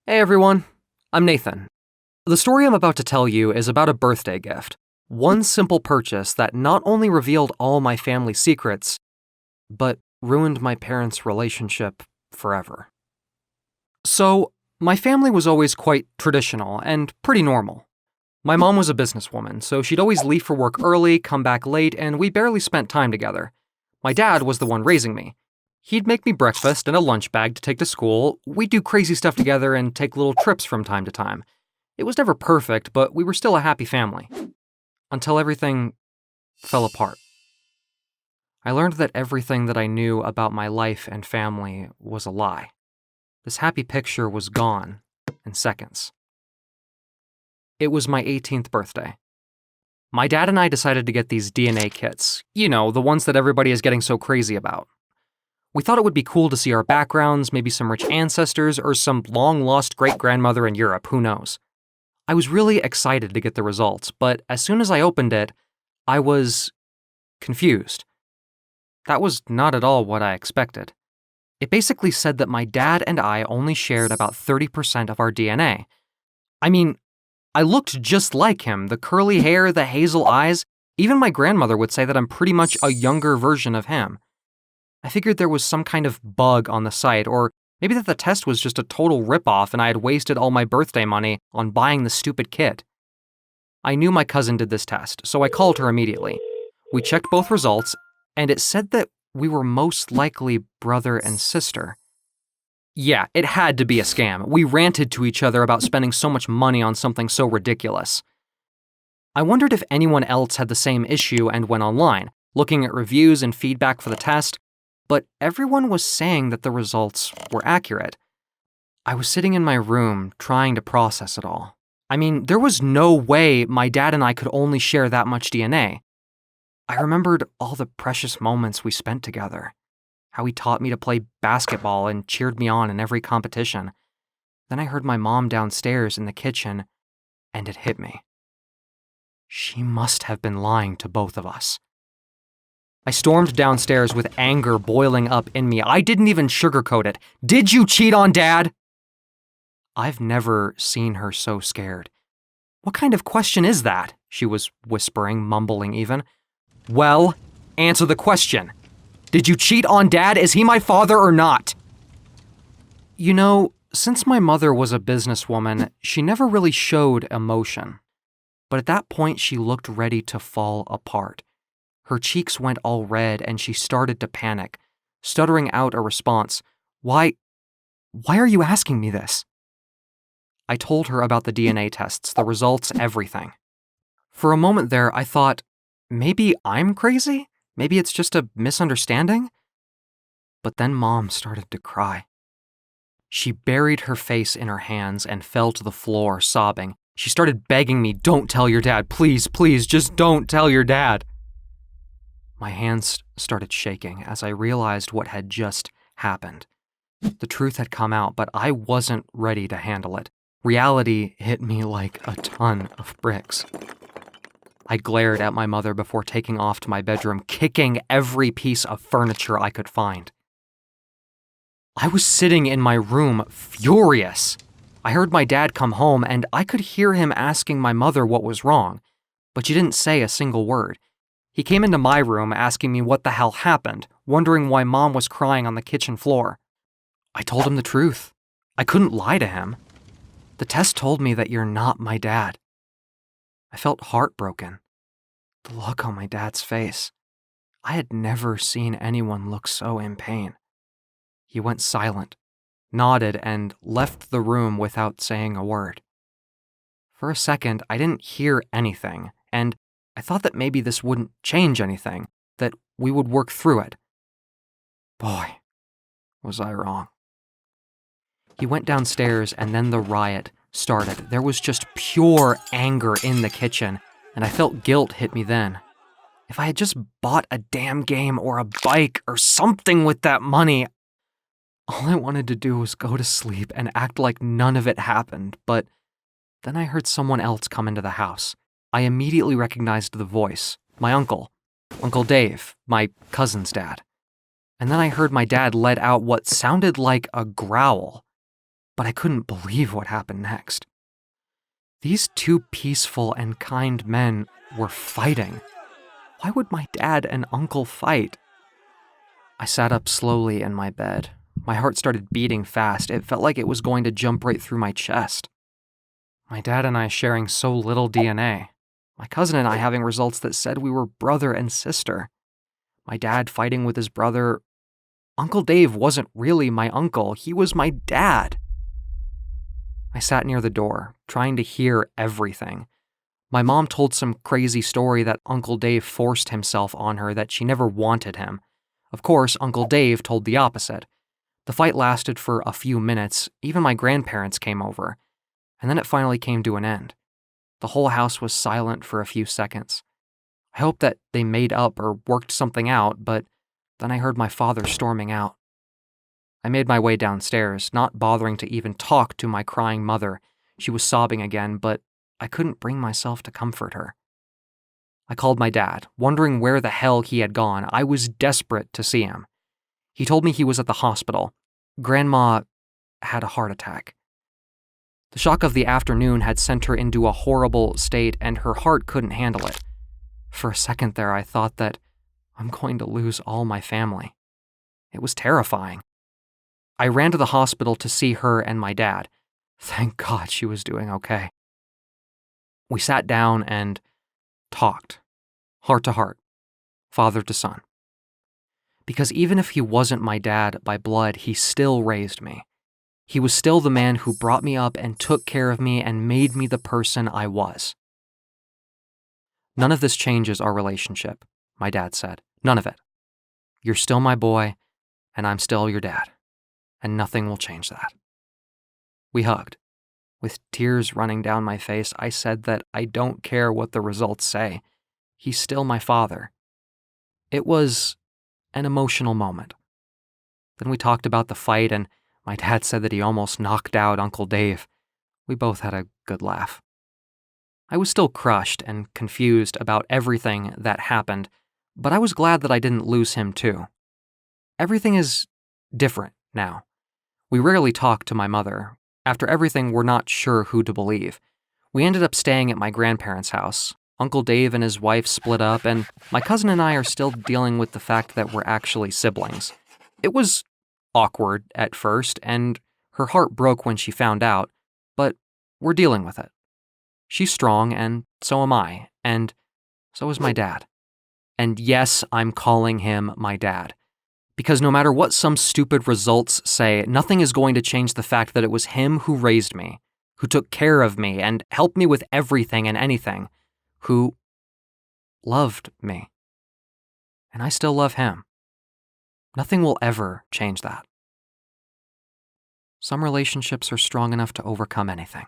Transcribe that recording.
Hey everyone, I'm Nathan. The story I'm about to tell you is about a birthday gift. One simple purchase that not only revealed all my family secrets, but ruined my parents' relationship forever. So, my family was always quite traditional and pretty normal. My mom was a businesswoman, so she'd always leave for work early, come back late, and we barely spent time together. My dad was the one raising me. He'd make me breakfast and a lunch bag to take to school. We'd do crazy stuff together and take little trips from time to time. It was never perfect, but we were still a happy family. Until everything fell apart. I learned that everything that I knew about my life and family was a lie. This happy picture was gone in seconds. It was my 18th birthday. My dad and I decided to get these DNA kits. You know, the ones that everybody is getting so crazy about. We thought it would be cool to see our backgrounds, maybe some rich ancestors, or some long-lost great-grandmother in Europe, who knows. I was really excited to get the results, but as soon as I opened it, I was confused. That was not at all what I expected. It basically said that my dad and I only shared about 30% of our DNA. I mean, I looked just like him, the curly hair, the hazel eyes. Even my grandmother would say that I'm pretty much a younger version of him. I figured there was some kind of bug on the site, or maybe that the test was just a total ripoff and I had wasted all my birthday money on buying the stupid kit. I knew my cousin did this test, so I called her immediately. We checked both results, and it said that we were most likely brother and sister. Yeah, it had to be a scam. We ranted to each other about spending so much money on something so ridiculous. I wondered if anyone else had the same issue and went online, looking at reviews and feedback for the test, but everyone was saying that the results were accurate. I was sitting in my room trying to process it all. I mean, there was no way my dad and I could only share that much DNA. I remembered all the precious moments we spent together, how he taught me to play basketball and cheered me on in every competition. Then I heard my mom downstairs in the kitchen, and it hit me. She must have been lying to both of us. I stormed downstairs with anger boiling up in me. I didn't even sugarcoat it. Did you cheat on Dad? I've never seen her so scared. What kind of question is that? She was whispering, mumbling even. Well, answer the question. Did you cheat on Dad? Is he my father or not? You know, since my mother was a businesswoman, she never really showed emotion. But at that point, she looked ready to fall apart. Her cheeks went all red and she started to panic, stuttering out a response. Why are you asking me this? I told her about the DNA tests, the results, everything. For a moment there, I thought, maybe I'm crazy? Maybe it's just a misunderstanding? But then Mom started to cry. She buried her face in her hands and fell to the floor, sobbing. She started begging me, don't tell your dad, please, please, just don't tell your dad. My hands started shaking as I realized what had just happened. The truth had come out, but I wasn't ready to handle it. Reality hit me like a ton of bricks. I glared at my mother before taking off to my bedroom, kicking every piece of furniture I could find. I was sitting in my room, furious. I heard my dad come home, and I could hear him asking my mother what was wrong, but she didn't say a single word. He came into my room asking me what the hell happened, wondering why Mom was crying on the kitchen floor. I told him the truth. I couldn't lie to him. The test told me that you're not my dad. I felt heartbroken. The look on my dad's face. I had never seen anyone look so in pain. He went silent, nodded, and left the room without saying a word. For a second, I didn't hear anything, and I thought that maybe this wouldn't change anything, that we would work through it. Boy, was I wrong. He went downstairs and then the riot started. There was just pure anger in the kitchen, and I felt guilt hit me then. If I had just bought a damn game or a bike or something with that money, all I wanted to do was go to sleep and act like none of it happened, but then I heard someone else come into the house. I immediately recognized the voice, my uncle, Uncle Dave, my cousin's dad. And then I heard my dad let out what sounded like a growl. but I couldn't believe what happened next. These two peaceful and kind men were fighting. Why would my dad and uncle fight? I sat up slowly in my bed. My heart started beating fast. It felt like it was going to jump right through my chest. My dad and I sharing so little DNA. My cousin and I having results that said we were brother and sister. My dad fighting with his brother. Uncle Dave wasn't really my uncle. He was my dad. I sat near the door, trying to hear everything. My mom told some crazy story that Uncle Dave forced himself on her, that she never wanted him. Of course, Uncle Dave told the opposite. The fight lasted for a few minutes. Even my grandparents came over. And then it finally came to an end. The whole house was silent for a few seconds. I hoped that they made up or worked something out, but then I heard my father storming out. I made my way downstairs, not bothering to even talk to my crying mother. She was sobbing again, but I couldn't bring myself to comfort her. I called my dad, wondering where the hell he had gone. I was desperate to see him. He told me he was at the hospital. Grandma had a heart attack. The shock of the afternoon had sent her into a horrible state, and her heart couldn't handle it. For a second there, I thought that I'm going to lose all my family. It was terrifying. I ran to the hospital to see her and my dad. Thank God she was doing okay. We sat down and talked, heart to heart, father to son. Because even if he wasn't my dad by blood, he still raised me. He was still the man who brought me up and took care of me and made me the person I was. None of this changes our relationship, my dad said. None of it. You're still my boy, and I'm still your dad. And nothing will change that. We hugged. With tears running down my face, I said that I don't care what the results say. He's still my father. It was an emotional moment. Then we talked about the fight, and my dad said that he almost knocked out Uncle Dave. We both had a good laugh. I was still crushed and confused about everything that happened, but I was glad that I didn't lose him too. Everything is different now. We rarely talk to my mother. After everything, we're not sure who to believe. We ended up staying at my grandparents' house. Uncle Dave and his wife split up, and my cousin and I are still dealing with the fact that we're actually siblings. It was awkward at first, and her heart broke when she found out, but we're dealing with it. She's strong, and so am I, and so is my dad. And yes, I'm calling him my dad. Because no matter what some stupid results say, nothing is going to change the fact that it was him who raised me, who took care of me and helped me with everything and anything, who loved me. And I still love him. Nothing will ever change that. Some relationships are strong enough to overcome anything.